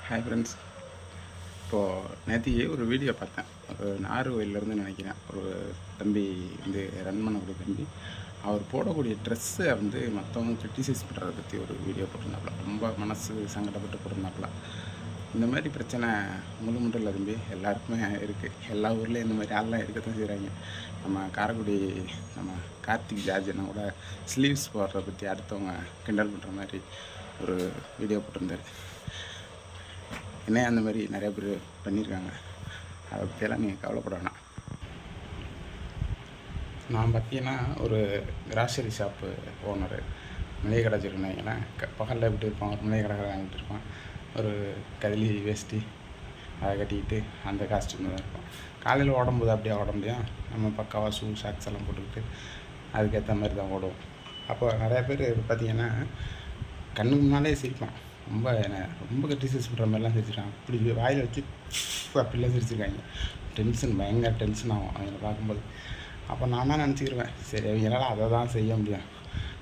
Hi friends. இப்போது நேற்று ஒரு வீடியோ பார்த்தேன். ஒரு நாகர்கோவிலேருந்து நினைக்கிறேன். ஒரு தம்பி வந்து ரன் பண்ணக்கூடிய தம்பி, அவர் போடக்கூடிய ட்ரெஸ்ஸை வந்து மற்றவங்க கிரிட்டிசைஸ் பண்ணுறதை பற்றி ஒரு வீடியோ போட்டிருந்தாப்புல. ரொம்ப மனசு சங்கடப்பட்டு போட்டிருந்தாப்புல. இந்த மாதிரி பிரச்சனை முழு மட்டும் இல்லை தம்பி, எல்லாருக்குமே இருக்குது. எல்லா ஊர்லேயும் இந்த மாதிரி ஆள்லாம் இருக்கத்தான் செய்கிறாங்க. நம்ம காரைக்குடி நம்ம கார்த்திக் ஜார்ஜனை கூட ஸ்லீவ்ஸ் போடுறத பற்றி அடுத்தவங்க கிண்டல் பண்ணுற மாதிரி ஒரு வீடியோ போட்டிருந்தார். என்ன அந்த மாதிரி நிறைய பேர் பண்ணியிருக்காங்க. அதை பற்றியெல்லாம் நீங்கள் கவலைப்பட வேணாம். நான் பார்த்தீங்கன்னா ஒரு கிராசரி ஷாப்பு ஓனரு, மளிகை கடை வச்சுருந்தாங்கன்னா பகலில் எப்படி இருப்பான், ஒரு மளிகை கடை வாங்கிட்டு இருப்பான், ஒரு கதலி வேஷ்டி அதை கட்டிக்கிட்டு அந்த காஸ்ட்யூமில் தான் இருப்பான். காலையில் ஓடும்போது அப்படியே ஓட முடியும். நம்ம பக்காவாக ஷூ ஷாக்ஸ் எல்லாம் போட்டுக்கிட்டு அதுக்கேற்ற மாதிரி தான் ஓடுவோம். அப்போ நிறையா பேர் பார்த்திங்கன்னா கண்ணுக்கு முன்னாலே சிரிப்பான். ரொம்ப கிரிட்டிசைஸ் பண்ணுற மாதிரிலாம் சிரிச்சிருக்காங்க. அப்படி வாயில் வச்சு அப்படிலாம் சிரிச்சிருக்காங்க. பயங்கர டென்ஷன் ஆகும் அவங்கள பார்க்கும்போது. அப்போ நான் தான் நினச்சிக்கிருவேன், சரி அவங்களால அதை தான் செய்ய முடியும்.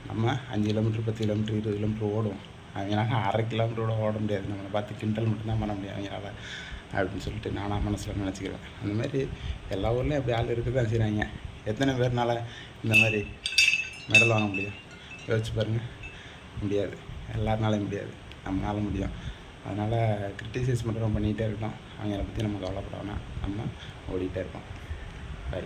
நம்ம 5 கிலோமீட்டர் 10 கிலோமீட்டர் 20 கிலோமீட்டர் ஓடுவோம், அவங்களால 1/2 கிலோமீட்டர் கூட ஓட முடியாது. நம்மளை பார்த்து கிண்டல் மட்டும்தான் பண்ண முடியும் அவங்களால அப்படின்னு சொல்லிட்டு நானாக மனசில் நினச்சிக்கிருவேன். அந்தமாதிரி எல்லா ஊர்லேயும் அப்படி ஆள் இருக்க தான் செய்கிறாங்க. எத்தனை பேர்னால இந்த மாதிரி மெடல் வாங்க முடியும்? யோசிச்சு பாருங்கள். முடியாது, எல்லாருனாலையும் முடியாது, நம்மளால முடியும். அதனால் கிரிட்டிசைஸ் பண்ணுறோம் பண்ணிகிட்டே இருக்கோம். அவங்கள பற்றி நம்ம கவலைப்பட வேணாம், நம்ம ஓடிக்கிட்டே இருக்கோம். பை.